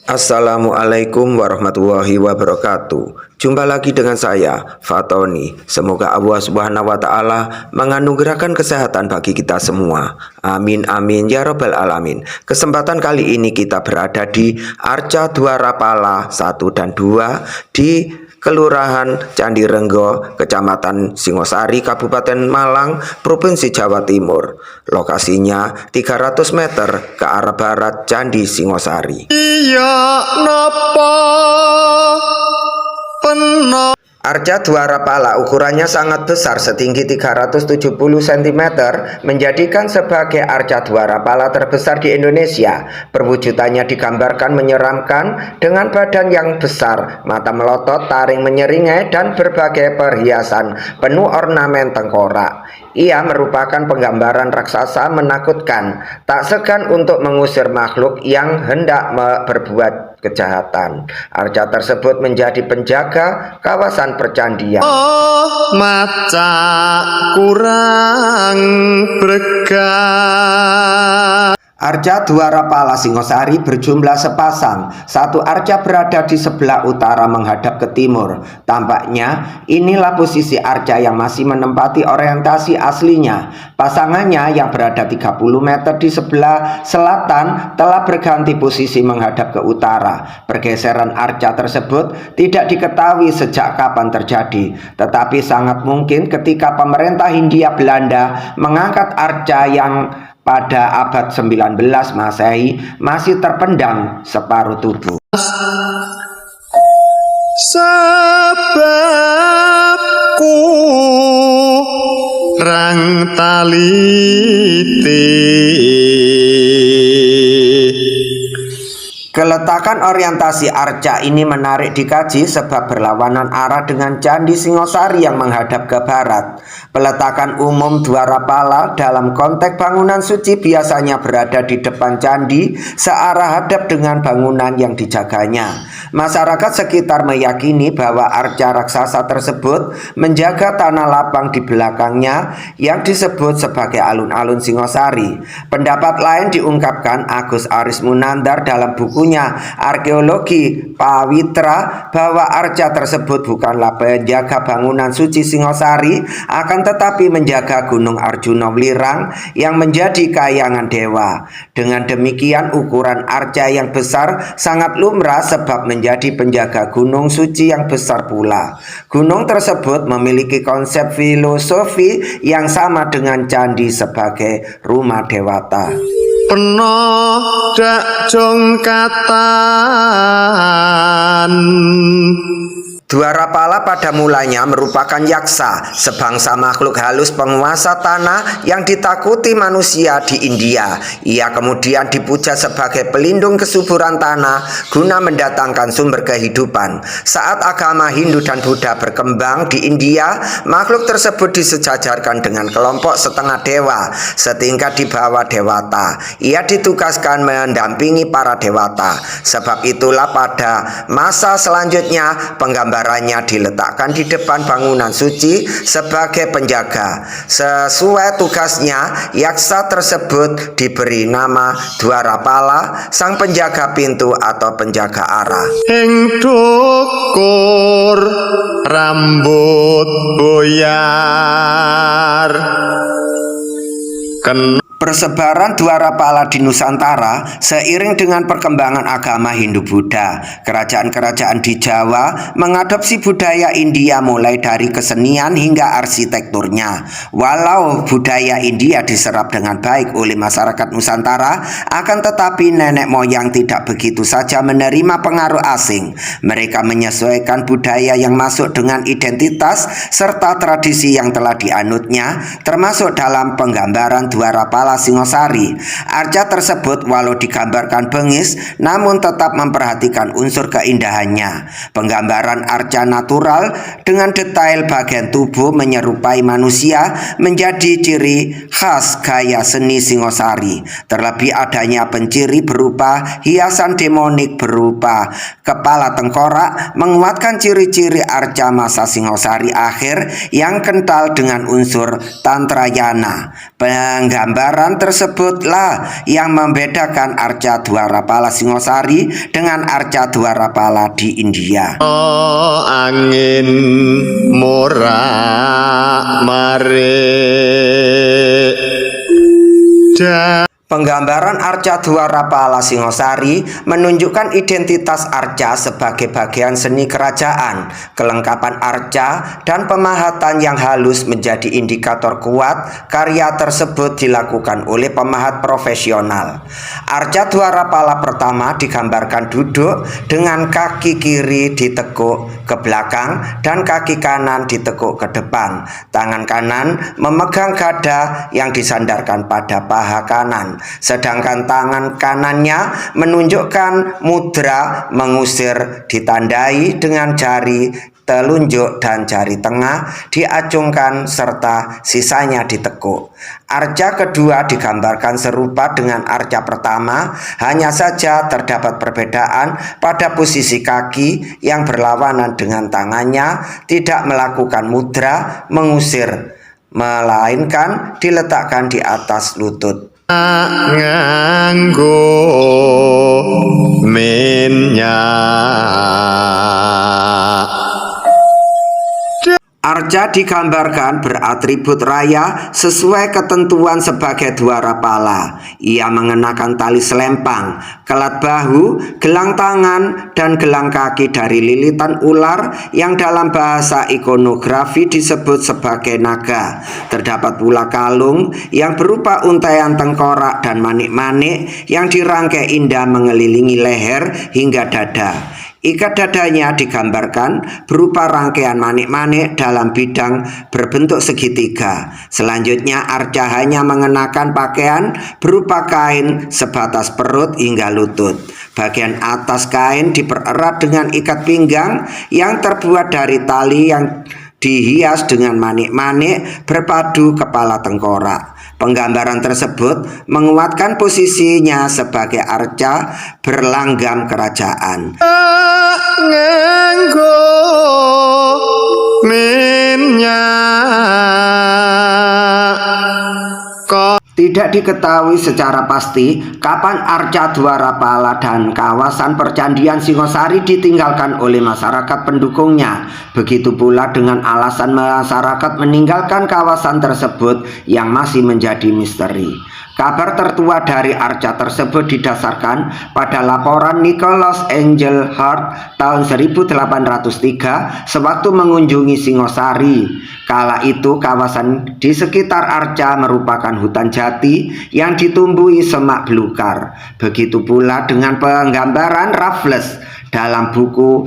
Assalamualaikum warahmatullahi wabarakatuh. Jumpa lagi dengan saya, Fatoni. Semoga Allah Subhanahu wa Ta'ala menganugerahkan kesehatan bagi kita semua. Amin amin ya robbal alamin. Kesempatan kali ini kita berada di Arca Dwarapala 1 dan 2 di Kelurahan Candi Renggo, Kecamatan Singosari, Kabupaten Malang, Provinsi Jawa Timur. Lokasinya 300 meter ke arah barat Candi Singosari. Iya napa peno. Arca Dwarapala ukurannya sangat besar, setinggi 370 cm, menjadikan sebagai arca Dwarapala terbesar di Indonesia. Perwujudannya digambarkan menyeramkan dengan badan yang besar, mata melotot, taring menyeringai, dan berbagai perhiasan penuh ornamen tengkorak. Ia merupakan penggambaran raksasa menakutkan, tak segan untuk mengusir makhluk yang hendak berbuat kejahatan. Arca tersebut menjadi penjaga kawasan percandian. Maca kurang berkah. Arca Dwarapala Singosari berjumlah sepasang. Satu arca berada di sebelah utara menghadap ke timur. Tampaknya inilah posisi arca yang masih menempati orientasi aslinya. Pasangannya yang berada 30 meter di sebelah selatan telah berganti posisi menghadap ke utara. Pergeseran arca tersebut tidak diketahui sejak kapan terjadi, tetapi sangat mungkin ketika pemerintah Hindia Belanda mengangkat arca yang pada abad 19 Masehi masih terpendam separuh tubuh. Sebabku rang taliti. Keletakan orientasi arca ini menarik dikaji sebab berlawanan arah dengan Candi Singosari yang menghadap ke barat. Peletakan umum Dwarapala dalam konteks bangunan suci biasanya berada di depan candi searah hadap dengan bangunan yang dijaganya. Masyarakat sekitar meyakini bahwa arca raksasa tersebut menjaga tanah lapang di belakangnya yang disebut sebagai alun-alun Singosari. Pendapat lain diungkapkan Agus Aris Munandar dalam bukunya Arkeologi Pawitra bahwa arca tersebut bukanlah penjaga bangunan suci Singosari, akan tetapi menjaga Gunung Arjuna Welirang yang menjadi kayangan dewa. Dengan demikian ukuran arca yang besar sangat lumrah sebab menjadi penjaga gunung suci yang besar pula. Gunung tersebut memiliki konsep filosofi yang sama dengan candi sebagai rumah dewata. Peno dak jongkatan. Dwarapala pada mulanya merupakan yaksa, sebangsa makhluk halus penguasa tanah yang ditakuti manusia di India. Ia kemudian dipuja sebagai pelindung kesuburan tanah guna mendatangkan sumber kehidupan. Saat agama Hindu dan Buddha berkembang di India, makhluk tersebut disejajarkan dengan kelompok setengah dewa, setingkat di bawah dewata. Ia ditugaskan mendampingi para dewata. Sebab itulah pada masa selanjutnya penggambarannya diletakkan di depan bangunan suci sebagai penjaga. Sesuai tugasnya, yaksa tersebut diberi nama Dwarapala, sang penjaga pintu atau penjaga arah. Ing dukur rambut boyar. Persebaran Dwarapala di Nusantara seiring dengan perkembangan agama Hindu-Buddha. Kerajaan-kerajaan di Jawa mengadopsi budaya India mulai dari kesenian hingga arsitekturnya. Walau budaya India diserap dengan baik oleh masyarakat Nusantara, akan tetapi nenek moyang tidak begitu saja menerima pengaruh asing. Mereka menyesuaikan budaya yang masuk dengan identitas serta tradisi yang telah dianutnya, termasuk dalam penggambaran Dwarapala Singosari. Arca tersebut walau digambarkan bengis namun tetap memperhatikan unsur keindahannya. Penggambaran arca natural dengan detail bagian tubuh menyerupai manusia menjadi ciri khas gaya seni Singosari. Terlebih adanya penciri berupa hiasan demonik berupa kepala tengkorak menguatkan ciri-ciri arca masa Singosari akhir yang kental dengan unsur tantrayana. Penggambaran Penggambaran tersebutlah yang membedakan arca Dwarapala Singosari dengan arca Dwarapala di India. Angin morak marik Penggambaran arca Dwarapala Singosari menunjukkan identitas arca sebagai bagian seni kerajaan. Kelengkapan arca dan pemahatan yang halus menjadi indikator kuat karya tersebut dilakukan oleh pemahat profesional. Arca Dwarapala pertama digambarkan duduk dengan kaki kiri ditekuk ke belakang dan kaki kanan ditekuk ke depan. Tangan kanan memegang gada yang disandarkan pada paha kanan, sedangkan tangan kanannya menunjukkan mudra mengusir, ditandai dengan jari telunjuk dan jari tengah diacungkan serta sisanya ditekuk. Arca kedua digambarkan serupa dengan arca pertama, hanya saja terdapat perbedaan pada posisi kaki yang berlawanan dengan tangannya tidak melakukan mudra mengusir, melainkan diletakkan di atas lutut. nganggo minyak. Arca digambarkan beratribut raya sesuai ketentuan sebagai Dwarapala. Ia mengenakan tali selempang, kelat bahu, gelang tangan, dan gelang kaki dari lilitan ular yang dalam bahasa ikonografi disebut sebagai naga. Terdapat pula kalung yang berupa untaian tengkorak dan manik-manik yang dirangkai indah mengelilingi leher hingga dada. Ikat dadanya digambarkan berupa rangkaian manik-manik dalam bidang berbentuk segitiga. Selanjutnya arca hanya mengenakan pakaian berupa kain sebatas perut hingga lutut. Bagian atas kain dipererat dengan ikat pinggang yang terbuat dari tali yang dihias dengan manik-manik berpadu kepala tengkorak. Penggambaran tersebut menguatkan posisinya sebagai arca berlanggam kerajaan. Nganggo minyak. Tidak diketahui secara pasti kapan arca Dwarapala dan kawasan percandian Singosari ditinggalkan oleh masyarakat pendukungnya. Begitu pula dengan alasan masyarakat meninggalkan kawasan tersebut yang masih menjadi misteri. Kabar tertua dari arca tersebut didasarkan pada laporan Nicholas Angel Hart tahun 1803 sewaktu mengunjungi Singosari. Kala itu kawasan di sekitar arca merupakan hutan jati yang ditumbuhi semak belukar. Begitu pula dengan penggambaran Raffles dalam buku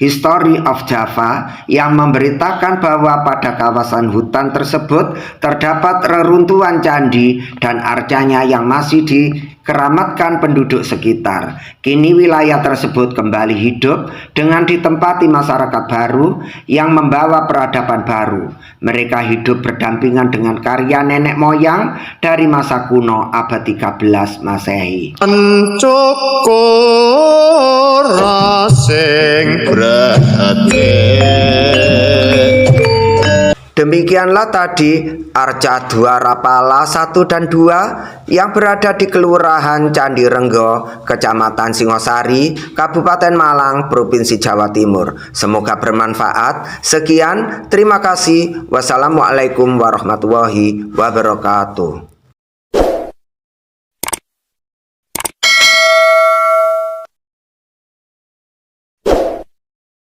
History of Java yang memberitakan bahwa pada kawasan hutan tersebut terdapat reruntuhan candi dan arcanya yang masih dikeramatkan penduduk sekitar. Kini wilayah tersebut kembali hidup dengan ditempati masyarakat baru yang membawa peradaban baru. Mereka hidup berdampingan dengan karya nenek moyang dari masa kuno abad 13 Masehi. Cukur sing berhati. Demikianlah tadi arca Dwarapala 1 dan 2 yang berada di Kelurahan Candi Renggo, Kecamatan Singosari, Kabupaten Malang, Provinsi Jawa Timur. Semoga bermanfaat. Sekian, terima kasih. Wassalamualaikum warahmatullahi wabarakatuh.